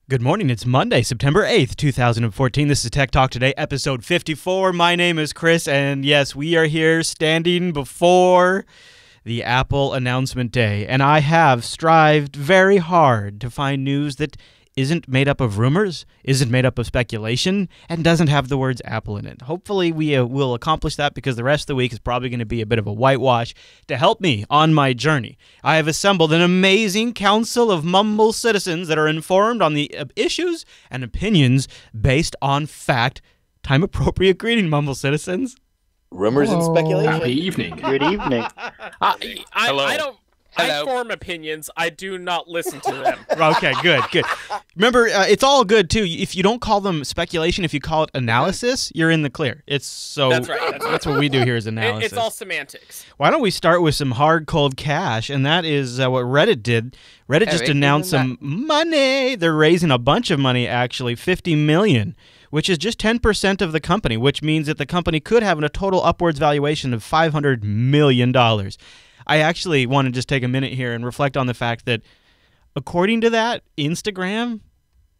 Good morning. It's Monday, September 8th, 2014. This is Tech Talk Today, episode 54. My name is Chris, and yes, we are here standing before the Apple announcement day, and I have strived very hard to find news that isn't made up of rumors, isn't made up of speculation, and doesn't have the words Apple in it. Hopefully we will accomplish that because the rest of the week is probably going to be a bit of a whitewash to help me on my journey. I have assembled an amazing council of mumble citizens that are informed on the issues and opinions based on fact. Time-appropriate greeting, mumble citizens. Rumors and speculation. Happy evening. Good evening. Hello. I form opinions. I do not listen to them. Okay, good. Remember, it's all good, too. If you don't call them speculation, if you call it analysis, you're in the clear. That's right. That's what we do here is analysis. It's all semantics. Why don't we start with some hard, cold cash? And that is what Reddit did. Reddit just announced some money. They're raising a bunch of money, actually, $50 million, which is just 10% of the company, which means that the company could have a total upwards valuation of $500 million. I actually want to just take a minute here and reflect on the fact that, according to that, Instagram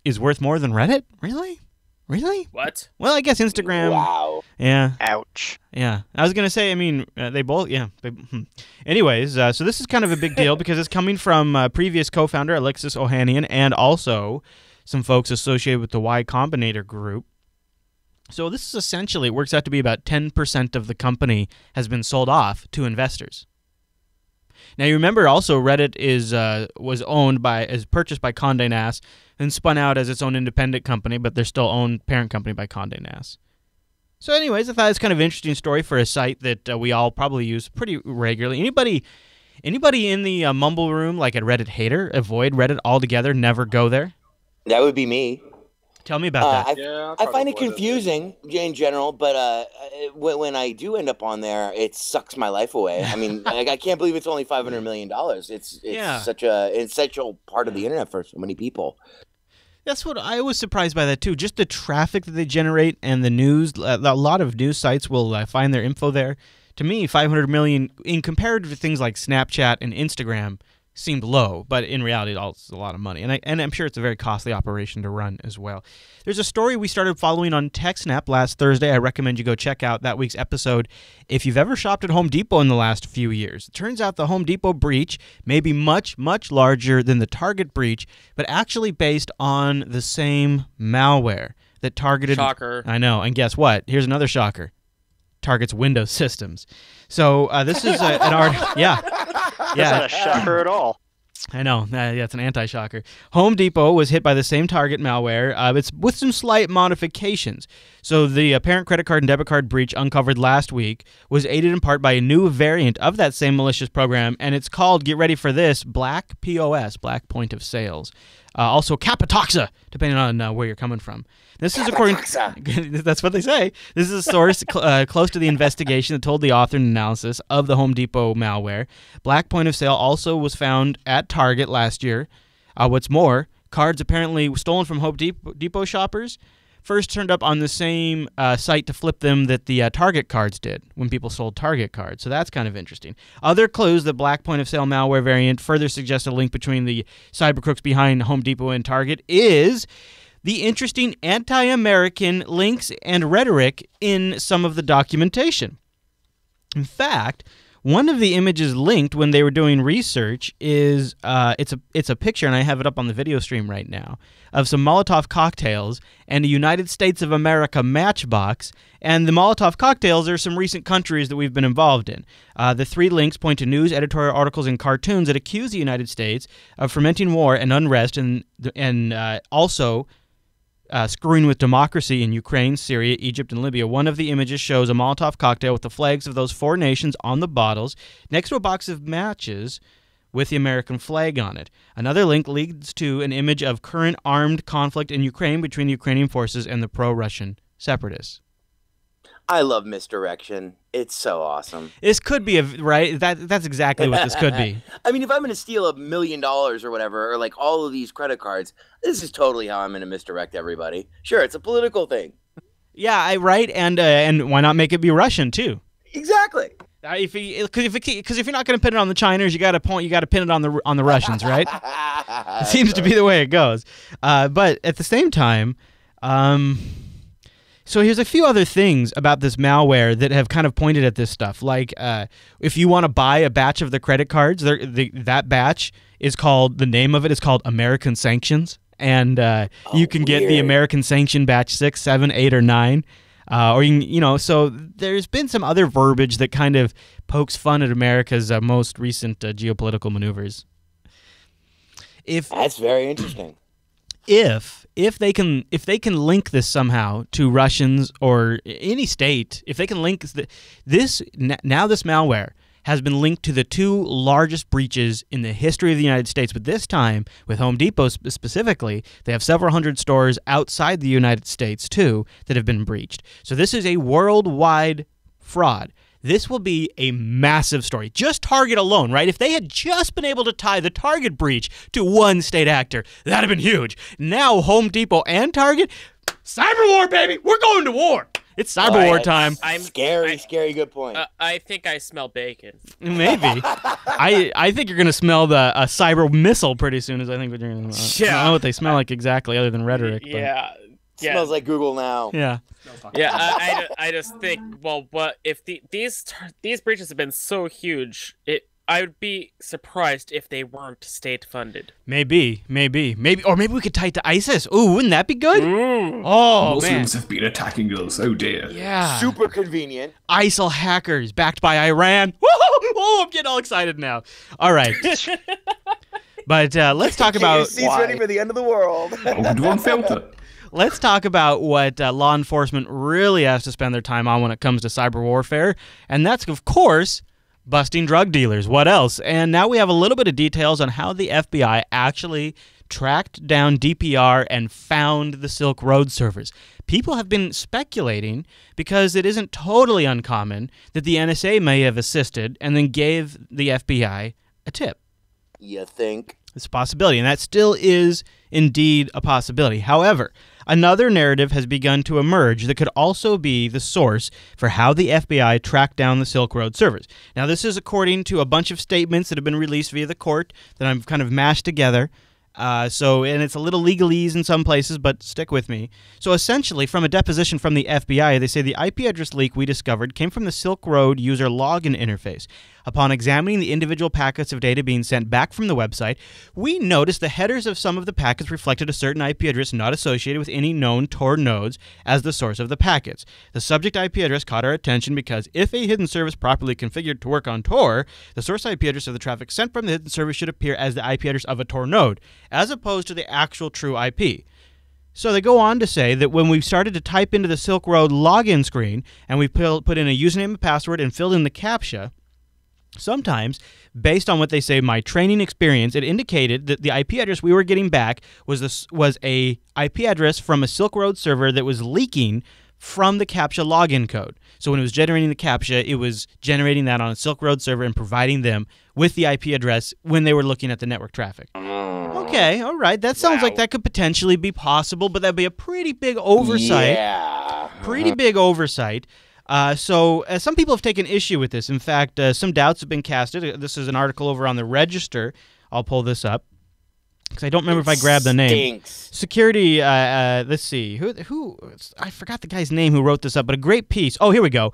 is worth more than Reddit? Really? What? Well, I guess Instagram... Wow. Yeah. Ouch. Yeah. I was going to say, they both... Yeah. Anyways, so this is kind of a big deal because it's coming from previous co-founder Alexis Ohanian and also some folks associated with the Y Combinator group. So this is essentially, it works out to be about 10% of the company has been sold off to investors. Now, you remember also Reddit was purchased by Condé Nast and spun out as its own independent company, but they're still owned parent company by Condé Nast. So anyways, I thought it's kind of an interesting story for a site that we all probably use pretty regularly. Anybody in the mumble room, like a Reddit hater, avoid Reddit altogether, never go there? That would be me. Tell me about that. I find it confusing in general, but when I do end up on there, it sucks my life away. I mean, I can't believe it's only $500 million. It's such an essential part of the internet for so many people. That's what I was surprised by that too. Just the traffic that they generate and the news. A lot of news sites will find their info there. To me, 500 million in comparative to things like Snapchat and Instagram seemed low, but in reality, it's a lot of money. And I'm sure it's a very costly operation to run as well. There's a story we started following on TechSnap last Thursday. I recommend you go check out that week's episode if you've ever shopped at Home Depot in the last few years. It turns out the Home Depot breach may be much, much larger than the Target breach, but actually based on the same malware that targeted... Shocker. I know, and guess what? Here's another shocker. Target's Windows systems. So this is an article... Yeah. That's not a shocker at all. I know. It's an anti-shocker. Home Depot was hit by the same Target malware. It's with some slight modifications. So the apparent credit card and debit card breach uncovered last week was aided in part by a new variant of that same malicious program, and it's called, get ready for this, Black POS, Black Point of Sales. Also Capitoxa, depending on where you're coming from. This is according to, that's what they say. This is a source close to the investigation that told the author an analysis of the Home Depot malware. Black Point of Sale also was found at Target last year. What's more, cards apparently stolen from Home Depot shoppers first turned up on the same site to flip them that the Target cards did when people sold Target cards. So that's kind of interesting. Other clues that Black Point of Sale malware variant further suggest a link between the cybercriminals behind Home Depot and Target is the interesting anti-American links and rhetoric in some of the documentation. In fact, one of the images linked when they were doing research is it's a picture, and I have it up on the video stream right now, of some Molotov cocktails and a United States of America matchbox. And the Molotov cocktails are some recent countries that we've been involved in. The three links point to news, editorial articles, and cartoons that accuse the United States of fomenting war and unrest and also screwing with democracy in Ukraine, Syria, Egypt, and Libya. One of the images shows a Molotov cocktail with the flags of those four nations on the bottles next to a box of matches with the American flag on it. Another link leads to an image of current armed conflict in Ukraine between the Ukrainian forces and the pro-Russian separatists. I love misdirection. It's so awesome. This could be right. That's exactly what this could be. I mean, if I'm going to steal $1 million or whatever, or like all of these credit cards, this is totally how I'm going to misdirect everybody. Sure, it's a political thing. Yeah, right. And why not make it be Russian too? Exactly. Because if you're not going to pin it on the Chinese, you got to pin it on the Russians, right? It seems to be the way it goes. But at the same time, so here's a few other things about this malware that have kind of pointed at this stuff. Like if you want to buy a batch of the credit cards, that batch is called, the name of it is called American Sanctions, and you can get the American Sanction batch 6, 7, 8, or 9. Or so there's been some other verbiage that kind of pokes fun at America's most recent geopolitical maneuvers. That's very interesting. If they can link this somehow to Russians or any state, if they can link this malware has been linked to the 2 largest breaches in the history of the United States, but this time with Home Depot specifically, they have several hundred stores outside the United States too that have been breached. So this is a worldwide fraud. This will be a massive story. Just Target alone, right? If they had just been able to tie the Target breach to one state actor, that'd have been huge. Now Home Depot and Target, cyber war, baby. We're going to war. It's cyber war time. Scary good point. I think I smell bacon. Maybe. I think you're going to smell the cyber missile pretty soon, as I think what you're going to I don't know what they smell like exactly, other than rhetoric. But. Yeah. Smells like Google now. Yeah. Yeah, I just think, well, what if these breaches have been so huge, I would be surprised if they weren't state funded. Maybe, or maybe we could tie it to ISIS. Ooh, wouldn't that be good? Oh, Muslims have been attacking us. Oh dear. Yeah. Super convenient. ISIL hackers backed by Iran. Whoa, I'm getting all excited now. All right. But let's talk about. He's ready for the end of the world. Let's talk about what law enforcement really has to spend their time on when it comes to cyber warfare, and that's, of course, busting drug dealers. What else? And now we have a little bit of details on how the FBI actually tracked down DPR and found the Silkroad servers. People have been speculating, because it isn't totally uncommon, that the NSA may have assisted and then gave the FBI a tip. You think? It's a possibility, and that still is indeed a possibility. However, another narrative has begun to emerge that could also be the source for how the FBI tracked down the Silkroad servers. Now, this is according to a bunch of statements that have been released via the court that I've kind of mashed together. And it's a little legalese in some places, but stick with me. So essentially, from a deposition from the FBI, they say the IP address leak we discovered came from the Silkroad user login interface. Upon examining the individual packets of data being sent back from the website, we noticed the headers of some of the packets reflected a certain IP address not associated with any known Tor nodes as the source of the packets. The subject IP address caught our attention because if a hidden service properly configured to work on Tor, the source IP address of the traffic sent from the hidden service should appear as the IP address of a Tor node, as opposed to the actual true IP. So they go on to say that when we started to type into the Silkroad login screen and we put in a username and password and filled in the CAPTCHA, sometimes, based on what they say, my training experience, it indicated that the IP address we were getting back was a IP address from a Silkroad server that was leaking from the CAPTCHA login code. So when it was generating the CAPTCHA, it was generating that on a Silkroad server and providing them with the IP address when they were looking at the network traffic. Okay, all right. That sounds like that could potentially be possible, but that'd be a pretty big oversight. Yeah. Pretty big oversight. So some people have taken issue with this. In fact, some doubts have been casted. This is an article over on the Register. I'll pull this up because I don't remember if I grabbed the name. Security. Let's see. Who? I forgot the guy's name who wrote this up, but a great piece. Oh, here we go.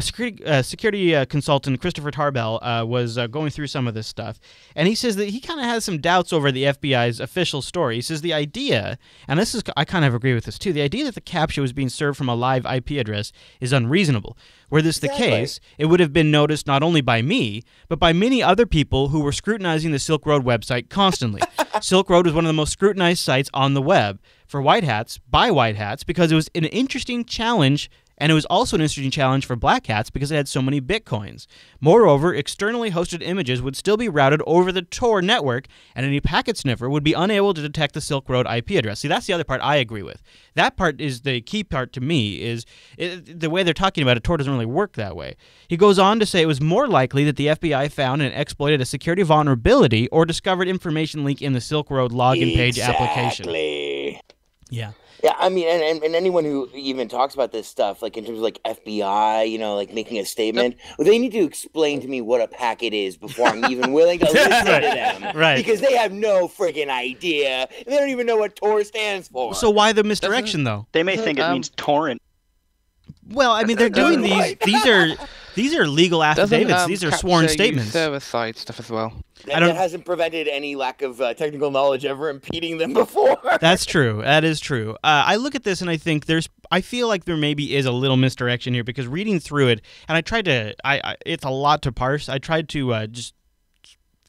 Security consultant Christopher Tarbell was going through some of this stuff, and he says that he kind of has some doubts over the FBI's official story. He says the idea, and I kind of agree with this too. The idea that the CAPTCHA was being served from a live IP address is unreasonable. Were this the case, it would have been noticed not only by me, but by many other people who were scrutinizing the Silkroad website constantly. Silkroad was one of the most scrutinized sites on the web for white hats, by white hats, because it was an interesting challenge, and it was also an interesting challenge for black hats because it had so many bitcoins. Moreover, externally hosted images would still be routed over the Tor network, and any packet sniffer would be unable to detect the Silkroad IP address. See, that's the other part I agree with. That part is the key part to me, is the way they're talking about it, Tor doesn't really work that way. He goes on to say it was more likely that the FBI found and exploited a security vulnerability or discovered information leak in the Silkroad login page application. Yeah. Yeah, I mean, and anyone who even talks about this stuff, like in terms of like FBI, like making a statement, they need to explain to me what a packet is before I'm even willing to listen to them. Right. Because they have no freaking idea. And they don't even know what Tor stands for. So why the misdirection, though? They may think it means torrent. Well, I mean, they're doing these are legal affidavits. These are sworn statements. Server-side stuff as well. That hasn't prevented any lack of technical knowledge ever impeding them before. That's true. That is true. I look at this and I think I feel like there maybe is a little misdirection here because reading through it, and I tried to, it's a lot to parse. I tried to just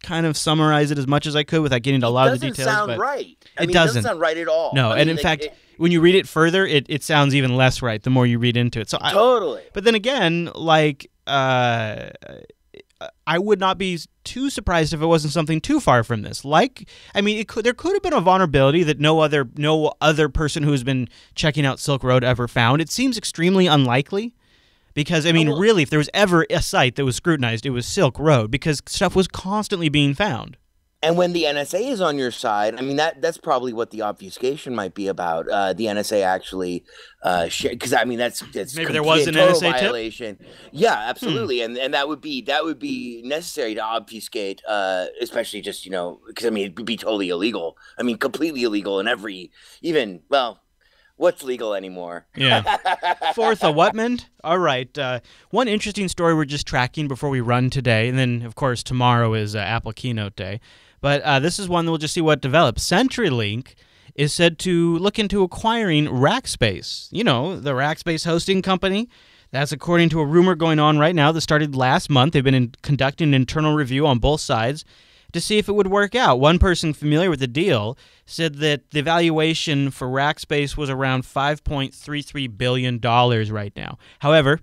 kind of summarize it as much as I could without getting into a lot of the details. It doesn't sound right. It doesn't sound right at all. No, and in fact, when you read it further, it sounds even less right the more you read into it. So totally. But then again, like, I would not be too surprised if it wasn't something too far from this. Like, I mean, there could have been a vulnerability that no other person who's been checking out Silkroad ever found. It seems extremely unlikely because, I mean, really, if there was ever a site that was scrutinized, it was Silkroad because stuff was constantly being found. And when the NSA is on your side, I mean, that's probably what the obfuscation might be about. The NSA actually because I mean that's maybe there was an total NSA violation. Tip? Yeah, absolutely, and that would be necessary to obfuscate, especially just because I mean it'd be totally illegal. I mean completely illegal in what's legal anymore? Yeah. Fourth, a whatment? All right. One interesting story we're just tracking before we run today, and then, of course, tomorrow is Apple Keynote Day. But this is one that we'll just see what develops. CenturyLink is said to look into acquiring Rackspace. The Rackspace hosting company. That's according to a rumor going on right now that started last month. They've been conducting an internal review on both sides to see if it would work out. One person familiar with the deal said that the valuation for Rackspace was around $5.33 billion right now. However,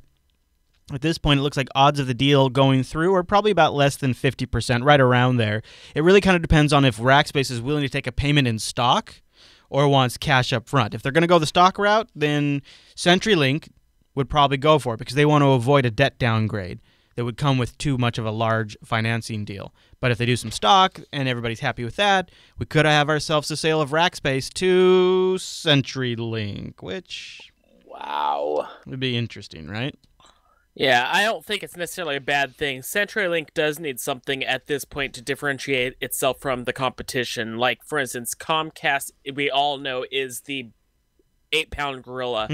at this point, it looks like odds of the deal going through are probably about less than 50%, right around there. It really kind of depends on if Rackspace is willing to take a payment in stock or wants cash up front. If they're going to go the stock route, then CenturyLink would probably go for it because they want to avoid a debt downgrade that would come with too much of a large financing deal. But if they do some stock and everybody's happy with that, we could have ourselves a sale of Rackspace to CenturyLink, which would be interesting, right? Yeah, I don't think it's necessarily a bad thing. CenturyLink does need something at this point to differentiate itself from the competition. Like, for instance, Comcast, we all know, is the 8-pound gorilla.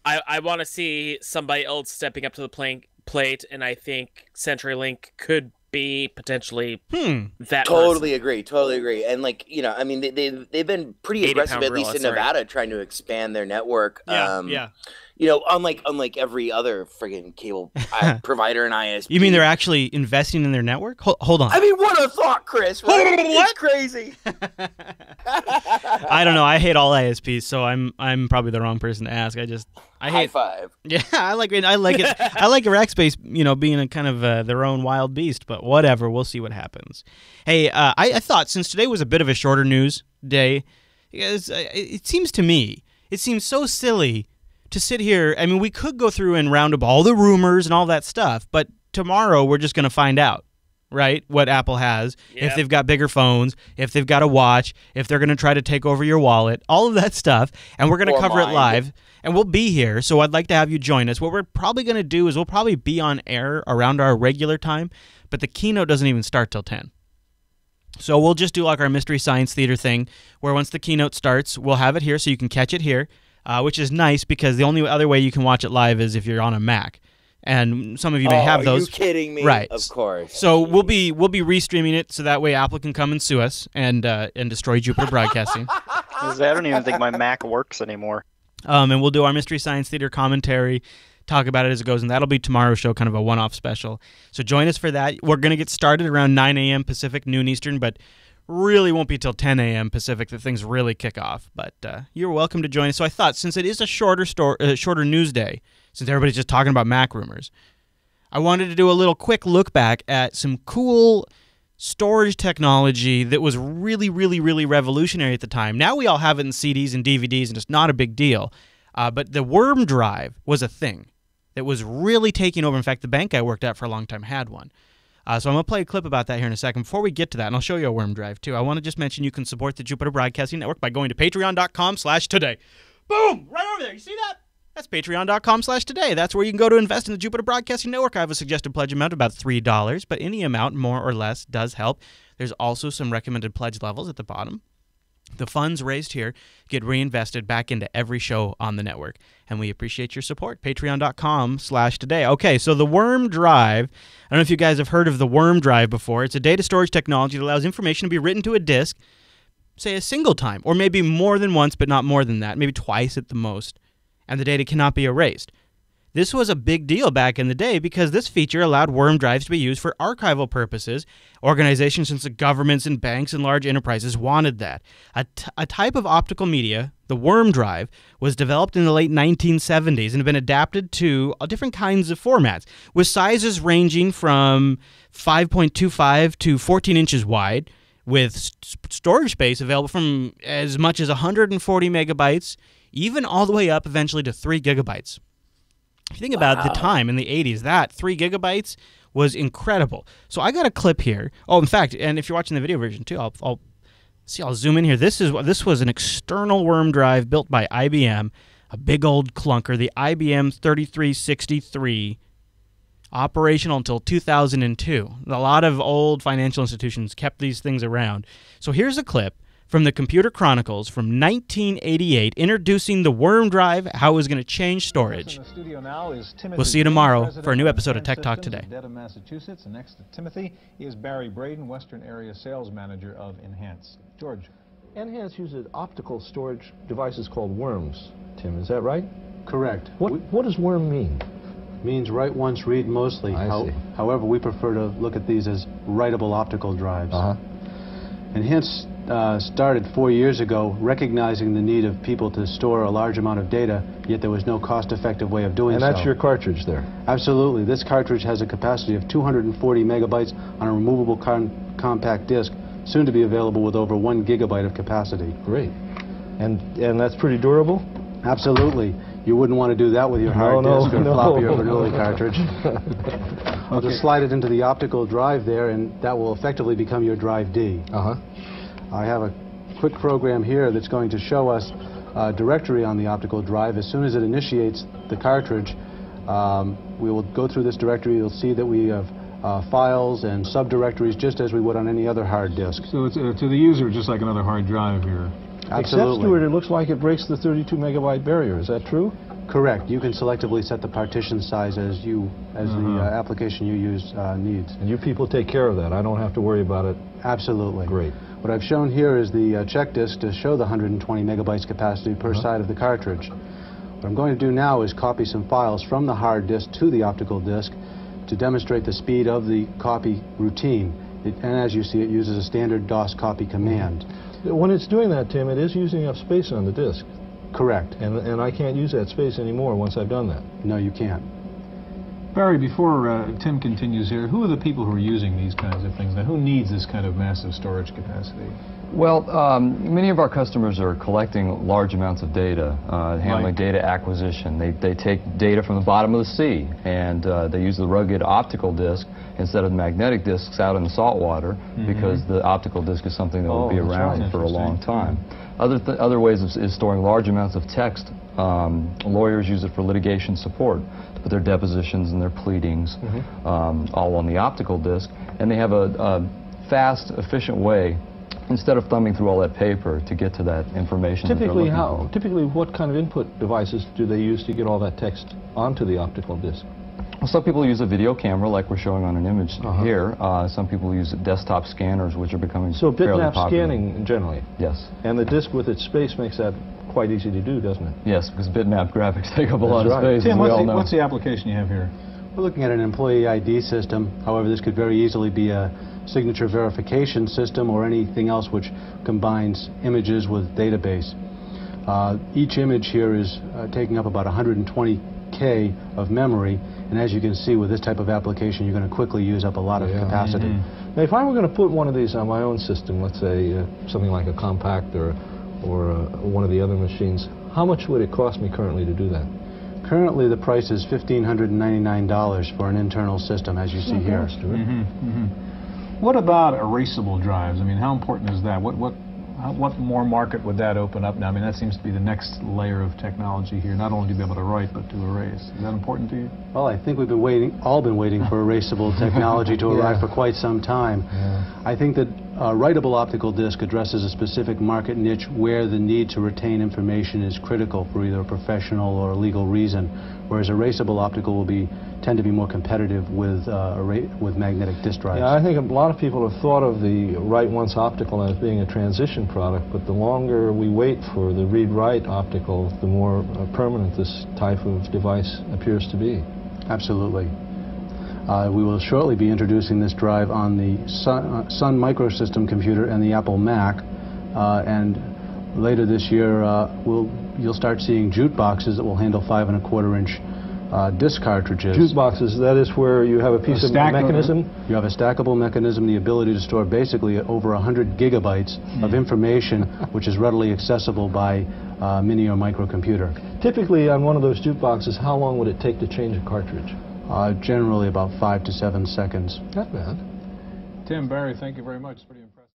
I want to see somebody else stepping up to the plate, and I think CenturyLink could be potentially that Totally agree. And I mean, they've been pretty aggressive, at least in Nevada, trying to expand their network. Unlike every other friggin' cable provider and ISP. You mean they're actually investing in their network? Hold on. I mean, what a thought, Chris. Right? It's crazy. I don't know. I hate all ISPs, so I'm probably the wrong person to ask. I high hate five. Yeah, I like it. I like Rackspace, being a kind of their own wild beast. But whatever, we'll see what happens. Hey, I thought since today was a bit of a shorter news day, because it seems so silly to sit here. I mean, we could go through and round up all the rumors and all that stuff, but tomorrow we're just going to find out, right, what Apple has, if they've got bigger phones, if they've got a watch, if they're going to try to take over your wallet, all of that stuff, and we're going to cover it live, and we'll be here, so I'd like to have you join us. What we're probably going to do is we'll probably be on air around our regular time, but the keynote doesn't even start till 10. So we'll just do like our Mystery Science Theater thing, where once the keynote starts, we'll have it here so you can catch it here. Which is nice because the only other way you can watch it live is if you're on a Mac, and some of you may have those. Are you kidding me? Right, of course. So we'll be restreaming it so that way Apple can come and sue us and destroy Jupiter Broadcasting. I don't even think my Mac works anymore. And we'll do our Mystery Science Theater commentary, talk about it as it goes, and that'll be tomorrow's show, kind of a one-off special. So join us for that. We're going to get started around 9 a.m. Pacific, noon Eastern, but really won't be till 10 a.m. Pacific that things really kick off. But you're welcome to join us. So I thought, since it is a shorter news day, since everybody's just talking about Mac rumors, I wanted to do a little quick look back at some cool storage technology that was really, really, really revolutionary at the time. Now we all have it in CDs and DVDs, and it's not a big deal. But the worm drive was a thing that was really taking over. In fact, the bank I worked at for a long time had one. So I'm going to play a clip about that here in a second. Before we get to that, and I'll show you a worm drive too, I want to just mention you can support the Jupiter Broadcasting Network by going to patreon.com/today. Boom! Right over there. You see that? That's patreon.com/today. That's where you can go to invest in the Jupiter Broadcasting Network. I have a suggested pledge amount of about $3, but any amount, more or less, does help. There's also some recommended pledge levels at the bottom. The funds raised here get reinvested back into every show on the network, and we appreciate your support. Patreon.com/today. Okay, so the worm drive, I don't know if you guys have heard of the worm drive before. It's a data storage technology that allows information to be written to a disk, say a single time, or maybe more than once, but not more than that, maybe twice at the most, and the data cannot be erased. This was a big deal back in the day because this feature allowed worm drives to be used for archival purposes. Organizations such as governments and banks and large enterprises wanted that. A type of optical media, the worm drive, was developed in the late 1970s and had been adapted to different kinds of formats, with sizes ranging from 5.25 to 14 inches wide, with storage space available from as much as 140 megabytes, even all the way up eventually to 3 gigabytes. If you think about the time in the 80s, that 3 gigabytes was incredible. So I got a clip here. Oh, in fact, and if you're watching the video version too, I'll zoom in here. This was an external worm drive built by IBM, a big old clunker, the IBM 3363, operational until 2002. A lot of old financial institutions kept these things around. So here's a clip from the Computer Chronicles from 1988, introducing the worm drive, how it was going to change storage. We'll see you tomorrow for a new episode of Tech Talk Today. Massachusetts, and next to Timothy is Barry Braden, Western Area Sales Manager of Enhance. George. Enhance uses optical storage devices called worms. Tim, is that right? Correct. What does worm mean? Means write once, read mostly. I see. However, we prefer to look at these as writable optical drives. Enhance started 4 years ago, recognizing the need of people to store a large amount of data, yet there was no cost-effective way of doing so. And that's your cartridge there? Absolutely. This cartridge has a capacity of 240 megabytes on a removable compact disc, soon to be available with over 1 gigabyte of capacity. Great. And that's pretty durable? Absolutely. You wouldn't want to do that with your hard disk or floppy or Bernoulli cartridge. I'll just slide it into the optical drive there, and that will effectively become your drive D. I have a quick program here that's going to show us a directory on the optical drive. As soon as it initiates the cartridge, we will go through this directory. You'll see that we have files and subdirectories just as we would on any other hard disk. So it's to the user just like another hard drive here. Absolutely. Except, Stuart, it looks like it breaks the 32 megabyte barrier. Is that true? Correct. You can selectively set the partition size as the application you use needs. And you people take care of that. I don't have to worry about it. Absolutely. Great. What I've shown here is the check disk to show the 120 megabytes capacity per side of the cartridge. What I'm going to do now is copy some files from the hard disk to the optical disk to demonstrate the speed of the copy routine. And as you see, it uses a standard DOS copy command. When it's doing that, Tim, it is using up space on the disk. Correct. And I can't use that space anymore once I've done that. No, you can't. Barry, before Tim continues here, who are the people who are using these kinds of things? Now, who needs this kind of massive storage capacity? Well, many of our customers are collecting large amounts of data, handling data acquisition. They take data from the bottom of the sea, and they use the rugged optical disk instead of the magnetic disks out in the salt water, because the optical disk is something that will be around for a long time. Other ways is storing large amounts of text. Lawyers use it for litigation support, to put their depositions and their pleadings all on the optical disk, and they have a fast, efficient way, instead of thumbing through all that paper, to get to that information. Typically, what kind of input devices do they use to get all that text onto the optical disk? Well, some people use a video camera, like we're showing on an image here. Some people use desktop scanners, which are becoming fairly popular. So bitmap scanning, generally? Yes. And the disk with its space makes that quite easy to do, doesn't it? Yes, because bitmap graphics take up a lot of space, Tim, as we all know. what's the application you have here? We're looking at an employee ID system. However, this could very easily be a signature verification system or anything else which combines images with database. Each image here is taking up about 120K of memory, and as you can see with this type of application, you're going to quickly use up a lot of capacity. Now, if I were going to put one of these on my own system, let's say something like a compact or one of the other machines, how much would it cost me currently to do that? Currently, the price is $1,599 for an internal system, as you see here. What about erasable drives? I mean, how important is that? What more market would that open up now? I mean, that seems to be the next layer of technology here, not only to be able to write, but to erase. Is that important to you? Well, I think we've all been waiting for erasable technology to arrive for quite some time. I think that a writable optical disc addresses a specific market niche where the need to retain information is critical for either a professional or a legal reason, whereas erasable optical will tend to be more competitive with magnetic disk drives. Yeah, I think a lot of people have thought of the write-once optical as being a transition product, but the longer we wait for the read-write optical, the more permanent this type of device appears to be. Absolutely. We will shortly be introducing this drive on the Sun Microsystem computer and the Apple Mac, and later this year you'll start seeing jute boxes that will handle 5 1/4-inch disk cartridges. Jute boxes, that is where you have a piece of mechanism? You have a stackable mechanism, the ability to store basically over 100 gigabytes of information, which is readily accessible by mini or microcomputer. Typically, on one of those jute boxes, how long would it take to change a cartridge? Generally about 5 to 7 seconds. Not bad. Tim, Barry, thank you very much. It's pretty impressive.